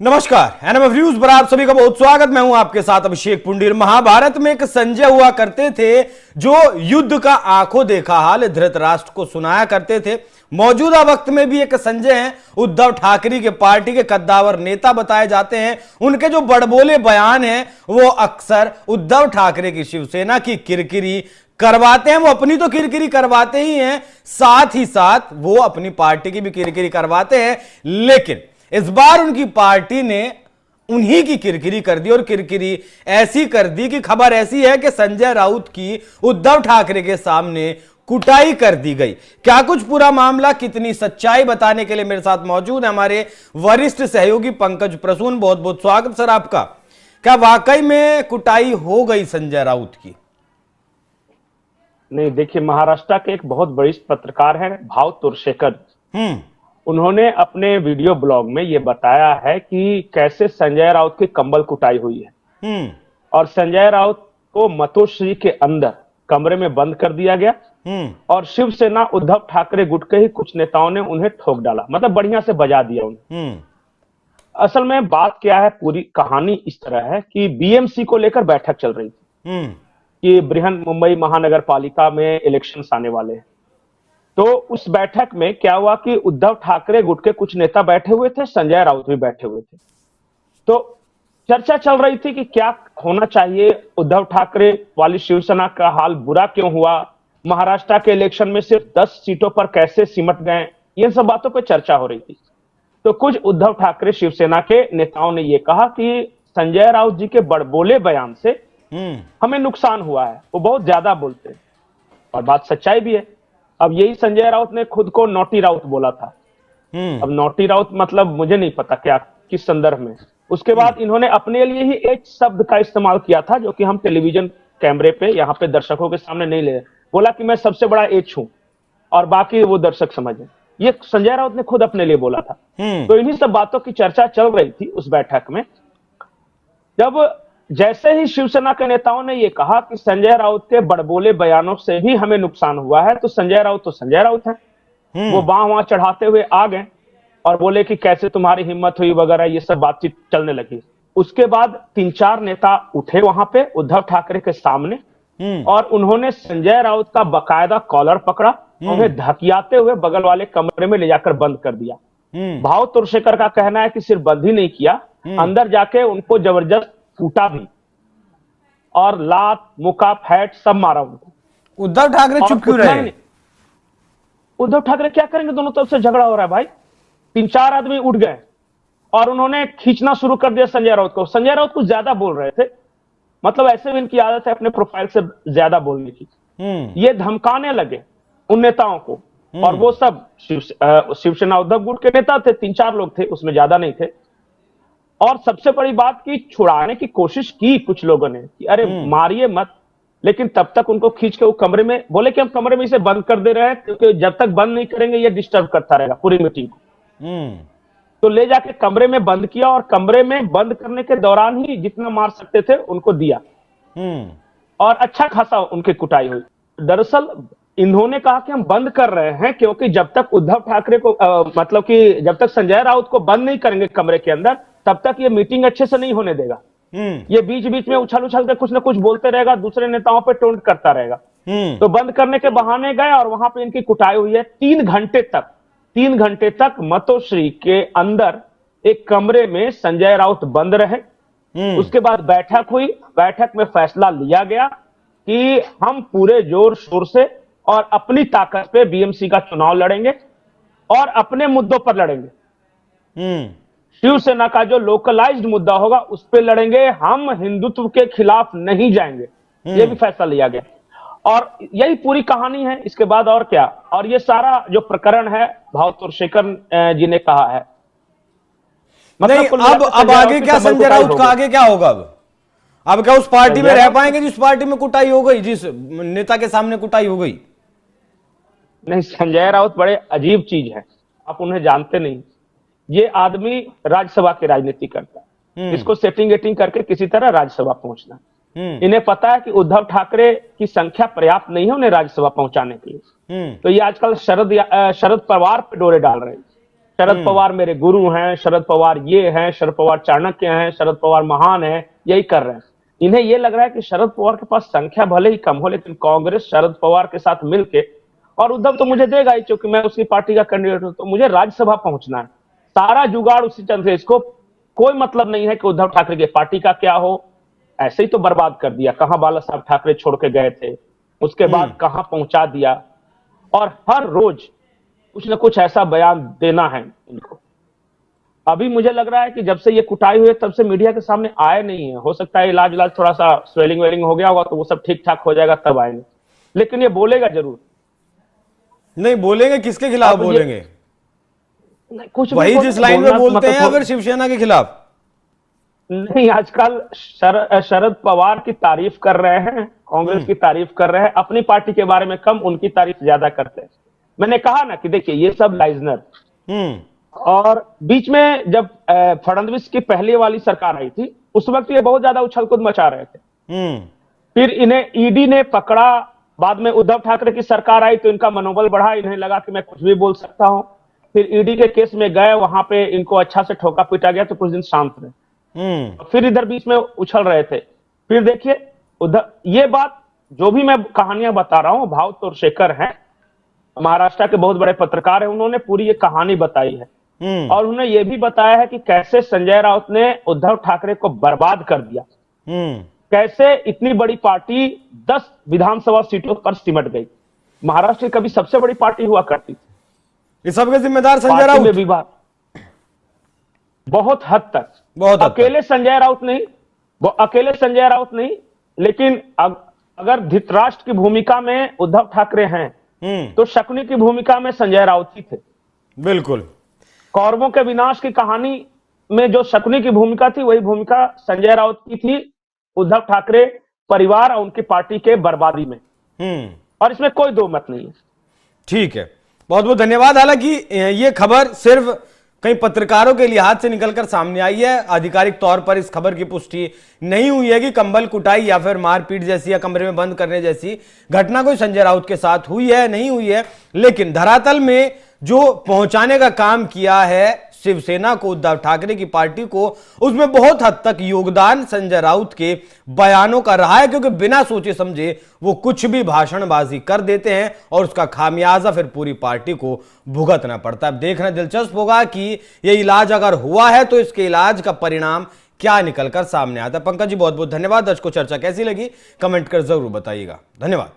नमस्कार, NMF news पर आप सभी का बहुत स्वागत। मैं हूं आपके साथ अभिषेक पुंडीर। महाभारत में एक संजय हुआ करते थे जो युद्ध का आंखों देखा हाल धृतराष्ट्र को सुनाया करते थे। मौजूदा वक्त में भी एक संजय हैं, उद्धव ठाकरे के पार्टी के कद्दावर नेता बताए जाते हैं। उनके जो बड़बोले बयान हैं वो अक्सर उद्धव ठाकरे की शिवसेना की किरकिरी करवाते हैं। वो अपनी तो किरकिरी करवाते ही हैं, साथ ही साथ वो अपनी पार्टी की भी किरकिरी करवाते हैं। लेकिन इस बार उनकी पार्टी ने उन्हीं की किरकिरी कर दी और किरकिरी ऐसी कर दी कि खबर ऐसी है कि संजय राउत की उद्धव ठाकरे के सामने कुटाई कर दी गई। क्या कुछ पूरा मामला, कितनी सच्चाई, बताने के लिए मेरे साथ मौजूद है हमारे वरिष्ठ सहयोगी पंकज प्रसून। बहुत बहुत स्वागत सर आपका। क्या वाकई में कुटाई हो गई संजय राउत की? नहीं, देखिए, महाराष्ट्र के एक बहुत बड़े पत्रकार है भाव तुरशेकर। उन्होंने अपने वीडियो ब्लॉग में ये बताया है कि कैसे संजय राउत की कंबल कुटाई हुई है और संजय राउत को मतोश्री के अंदर कमरे में बंद कर दिया गया और शिवसेना उद्धव ठाकरे गुट के ही कुछ नेताओं ने उन्हें ठोक डाला, मतलब बढ़िया से बजा दिया उन्हें। असल में बात क्या है, पूरी कहानी इस तरह है कि बीएमसी को लेकर बैठक चल रही थी कि बृहन मुंबई महानगर पालिका में इलेक्शंस आने वाले हैं। तो उस बैठक में क्या हुआ कि उद्धव ठाकरे गुट के कुछ नेता बैठे हुए थे, संजय राउत भी बैठे हुए थे। तो चर्चा चल रही थी कि क्या होना चाहिए, उद्धव ठाकरे वाली शिवसेना का हाल बुरा क्यों हुआ, महाराष्ट्र के इलेक्शन में सिर्फ 10 सीटों पर कैसे सिमट गए, ये सब बातों पर चर्चा हो रही थी। तो कुछ उद्धव ठाकरे शिवसेना के नेताओं ने यह कहा कि संजय राउत जी के बड़बोले बयान से हमें नुकसान हुआ है, वो बहुत ज्यादा बोलते हैं और बात सच्चाई भी है। अब यही संजय राउत ने खुद को नॉटी राउत बोला था। अब नॉटी राउत मतलब मुझे नहीं पता क्या किस संदर्भ में। उसके बाद इन्होंने अपने लिए ही एक शब्द का इस्तेमाल किया था जो कि हम टेलीविजन कैमरे पे यहाँ पे दर्शकों के सामने नहीं ले, बोला कि मैं सबसे बड़ा एच हूं और बाकी वो दर्शक समझे। ये संजय राउत ने खुद अपने लिए बोला था। तो इन्हीं सब बातों की चर्चा चल रही थी उस बैठक में। जब जैसे ही शिवसेना के नेताओं ने यह कहा कि संजय राउत के बड़बोले बयानों से भी हमें नुकसान हुआ है, तो संजय राउत है, वो वहां चढ़ाते हुए आ गए और बोले कि कैसे तुम्हारी हिम्मत हुई वगैरह, ये सब बातचीत चलने लगी। उसके बाद 3-4 नेता उठे वहां पे उद्धव ठाकरे के सामने और उन्होंने संजय राउत का बकायदा कॉलर पकड़ा, उन्हें धकियाते हुए बगल वाले कमरे में ले जाकर बंद कर दिया। भाव तुरशेकर का कहना है कि सिर्फ बंद ही नहीं किया, अंदर जाके उनको जबरदस्त कूटा भी और लात मुक्का फैट सब मारा उनको। उद्धव ठाकरे चुप क्यों रहे? उद्धव ठाकरे क्या करेंगे, दोनों तरफ से झगड़ा हो रहा है भाई। 3-4 आदमी उठ गए और उन्होंने खींचना शुरू कर दिया संजय राउत को। संजय राउत कुछ ज्यादा बोल रहे थे, मतलब ऐसे भी इनकी आदत है अपने प्रोफाइल से ज्यादा बोलने की। ये धमकाने लगे उन नेताओं को और वो सब शिवसेना उद्धव गुट के नेता थे, 3-4 लोग थे, उसमें ज्यादा नहीं थे। और सबसे बड़ी बात की छुड़ाने की कोशिश की कुछ लोगों ने कि अरे मारिए मत, लेकिन तब तक उनको खींच के वो कमरे में, बोले कि हम कमरे में इसे बंद कर दे रहे हैं क्योंकि जब तक बंद नहीं करेंगे ये डिस्टर्ब करता रहेगा पूरी मीटिंग को। तो ले जाके कमरे में बंद किया और कमरे में बंद करने के दौरान ही जितना मार सकते थे उनको दिया और अच्छा खासा उनकी कुटाई हुई। दरअसल इन्होंने कहा कि हम बंद कर रहे हैं क्योंकि जब तक उद्धव ठाकरे को मतलब कि जब तक संजय राउत को बंद नहीं करेंगे कमरे के अंदर, तब तक ये मीटिंग अच्छे से नहीं होने देगा। ये बीच बीच में उछल कर कुछ ना कुछ बोलते रहेगा, दूसरे नेताओं पे टोंट करता रहेगा। तो बंद करने के बहाने गए और वहां पे इनकी कुटाई हुई है। 3 घंटे तक मतोश्री के अंदर एक कमरे में संजय राउत बंद रहे। उसके बाद बैठक हुई, बैठक में फैसला लिया गया कि हम पूरे जोर शोर से और अपनी ताकत पे बीएमसी का चुनाव लड़ेंगे और अपने मुद्दों पर लड़ेंगे। शिवसेना का जो लोकलाइज्ड मुद्दा होगा उस पर लड़ेंगे, हम हिंदुत्व के खिलाफ नहीं जाएंगे। ये भी फैसला लिया गया और यही पूरी कहानी है। इसके बाद और क्या, और ये सारा जो प्रकरण है भाव तुरशेकर जी ने कहा है। मतलब अब आगे क्या, संजय राउत का आगे क्या होगा? अब क्या उस पार्टी में रह पाएंगे जिस पार्टी में कुटाई हो गई, जिस नेता के सामने कुटाई हो गई? नहीं, संजय राउत बड़े अजीब चीज है, आप उन्हें जानते नहीं। ये आदमी राज्यसभा की राजनीति करता है, इसको सेटिंग वेटिंग करके किसी तरह राज्यसभा पहुंचना। इन्हें पता है कि उद्धव ठाकरे की संख्या पर्याप्त नहीं है उन्हें राज्यसभा पहुंचाने के लिए। तो ये आजकल शरद पवार पे डोरे डाल रहे हैं शरद पवार मेरे गुरु हैं, शरद पवार ये हैं, शरद पवार चाणक्य हैं, शरद पवार महान हैं, यही कर रहे हैं। इन्हें ये लग रहा है कि शरद पवार के पास संख्या भले ही कम हो, लेकिन कांग्रेस शरद पवार के साथ मिलके, और उद्धव तो मुझे देगा ही क्योंकि मैं उसकी पार्टी का कैंडिडेट हूं, तो मुझे राज्यसभा पहुंचना है। सारा जुगाड़ उसी चंद से, इसको कोई मतलब नहीं है कि उद्धव ठाकरे की पार्टी का क्या हो, ऐसे ही तो बर्बाद कर दिया। कहां बाला साहब ठाकरे छोड़ के गए थे, उसके बाद कहां पहुंचा दिया, और हर रोज कुछ न कुछ ऐसा बयान देना है इनको। अभी मुझे लग रहा है कि जब से ये कुटाई हुई है तब से मीडिया के सामने आए नहीं है। हो सकता है इलाज थोड़ा सा स्वेलिंग वेलिंग हो गया होगा तो वो सब ठीक ठाक हो जाएगा तब आएंगे, लेकिन ये बोलेगा जरूर। नहीं बोलेंगे, किसके खिलाफ बोलेंगे? कुछ वही जिस लाइन में बोलते हैं, अगर शिवसेना के खिलाफ नहीं। आजकल शरद पवार की तारीफ कर रहे हैं, कांग्रेस की तारीफ कर रहे हैं, अपनी पार्टी के बारे में कम, उनकी तारीफ ज्यादा करते हैं। मैंने कहा ना कि देखिए ये सब लाइजनर। और बीच में जब फडणवीस की पहली वाली सरकार आई थी उस वक्त ये बहुत ज्यादा उछल कूद मचा रहे थे। फिर इन्हें ईडी ने पकड़ा, बाद में उद्धव ठाकरे की सरकार आई तो इनका मनोबल बढ़ा, इन्हें लगा कि मैं कुछ भी बोल सकता हूं। फिर ईडी के केस में गए, वहां पे इनको अच्छा से ठोका पीटा गया तो कुछ दिन शांत रहे। फिर इधर बीच में उछल रहे थे। फिर देखिए उद्धव, ये बात जो भी मैं कहानियां बता रहा हूं, भाव तोरशेखर हैं, महाराष्ट्र के बहुत बड़े पत्रकार हैं, उन्होंने पूरी ये कहानी बताई है। और उन्होंने ये भी बताया है कि कैसे संजय राउत ने उद्धव ठाकरे को बर्बाद कर दिया, कैसे इतनी बड़ी पार्टी 10 विधानसभा सीटों पर सिमट गई। महाराष्ट्र की कभी सबसे बड़ी पार्टी हुआ करती थी। इस सबके जिम्मेदार संजय राउत में विवाद बहुत हद तक, अकेले संजय राउत नहीं, वो अकेले संजय राउत नहीं, लेकिन अगर धृतराष्ट्र की भूमिका में उद्धव ठाकरे हैं तो शकुनी की भूमिका में संजय राउत ही थे। बिल्कुल। कौरवों के विनाश की कहानी में जो शकुनी की भूमिका थी वही भूमिका संजय राउत की थी उद्धव ठाकरे परिवार और उनकी पार्टी के बर्बादी में। और इसमें कोई दो मत नहीं है। ठीक है, बहुत बहुत धन्यवाद। हालांकि ये खबर सिर्फ कई पत्रकारों के लिहाज से निकलकर सामने आई है, आधिकारिक तौर पर इस खबर की पुष्टि नहीं हुई है कि कंबल कुटाई या फिर मारपीट जैसी या कमरे में बंद करने जैसी घटना कोई संजय राउत के साथ हुई है, नहीं हुई है। लेकिन धरातल में जो पहुंचाने का काम किया है शिवसेना को, उद्धव ठाकरे की पार्टी को, उसमें बहुत हद तक योगदान संजय राउत के बयानों का रहा है, क्योंकि बिना सोचे समझे वो कुछ भी भाषणबाजी कर देते हैं और उसका खामियाजा फिर पूरी पार्टी को भुगतना पड़ता है। अब देखना दिलचस्प होगा कि ये इलाज अगर हुआ है तो इसके इलाज का परिणाम क्या निकलकर सामने आता है। पंकज जी बहुत बहुत धन्यवाद। दर्शकों, चर्चा कैसी लगी कमेंट कर जरूर बताइएगा। धन्यवाद।